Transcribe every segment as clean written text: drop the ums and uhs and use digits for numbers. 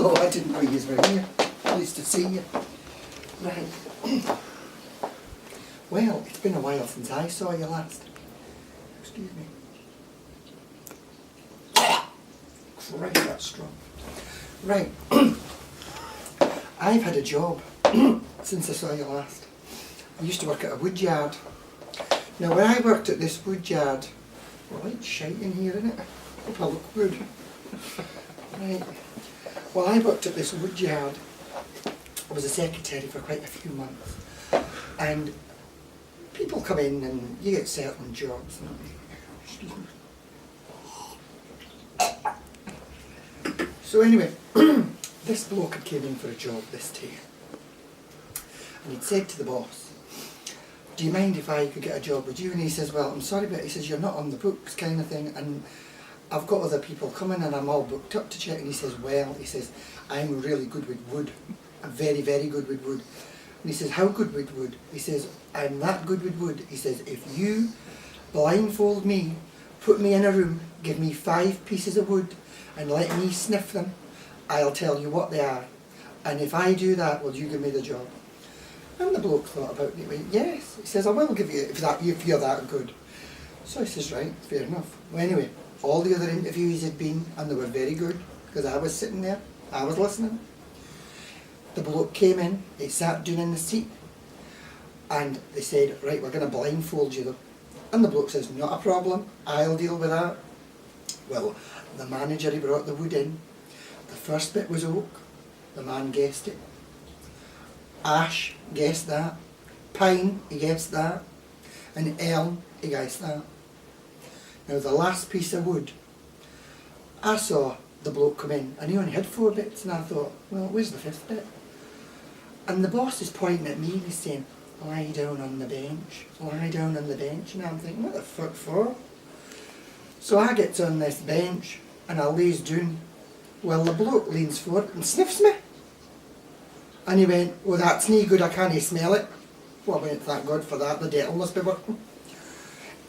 Hello, I didn't know you were here. Pleased to see you. Right. Well, it's been a while since I saw you last. Excuse me. Christ, that's strong. Right. I've had a job since I saw you last. I used to work at a wood yard. Now, when I worked at this wood yard, well, it's shite in here, isn't it? Hope I look good. Right. Well, I worked at this wood yard. I was a secretary for quite a few months. And people come in and you get certain jobs. Excuse me. So anyway, this bloke had came in for a job this day. And he'd said to the boss, do you mind if I could get a job with you? And he says, well, I'm sorry, but he says, you're not on the books kind of thing. And I've got other people coming and I'm all booked up to check. And he says, well, he says, I'm really good with wood. I'm very, very good with wood. And he says, how good with wood? He says, I'm that good with wood. He says, if you blindfold me, put me in a room, give me 5 pieces of wood and let me sniff them, I'll tell you what they are. And if I do that, will you give me the job? And the bloke thought about it. He went, yes. He says, I will give you if you're that good. So I says, right, fair enough. Well, anyway, all the other interviews had been, and they were very good, because I was sitting there, I was listening. The bloke came in, he sat down in the seat, and they said, right, we're going to blindfold you though. And the bloke says, not a problem, I'll deal with that. Well, the manager, he brought the wood in. The first bit was oak, the man guessed it. Ash, guessed that. Pine, he guessed that. And elm, he guessed that. Now the last piece of wood, I saw the bloke come in and he only had 4 bits, and I thought, well, where's the 5th bit? And the boss is pointing at me and he's saying, lie down on the bench, lie down on the bench. And I'm thinking, what the fuck for? So I gets on this bench and I lays down. Well, the bloke leans forward and sniffs me. And he went, oh, that's no good, I can't smell it. Well, I went, thank God for that, the dental must be working.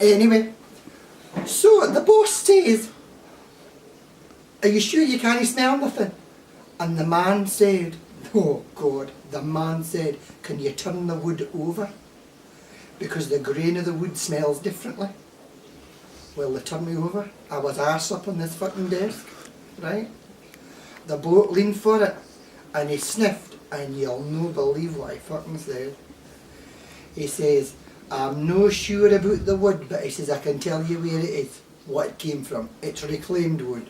Anyway, so the boss says, are you sure you can't smell nothing? And the man said, oh God, the man said, can you turn the wood over? Because the grain of the wood smells differently. Well, they turned me over. I was arse up on this fucking desk, right? The bloke leaned for it and he sniffed, and you'll no believe what he fucking said. He says, I'm no sure about the wood, but he says, I can tell you where it is, what it came from. It's reclaimed wood.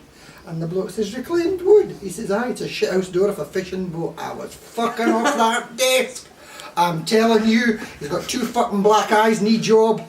And the bloke says, reclaimed wood? He says, aye, it's a shithouse door of a fishing boat. I was fucking off that desk. I'm telling you, he's got 2 fucking black eyes, knee job.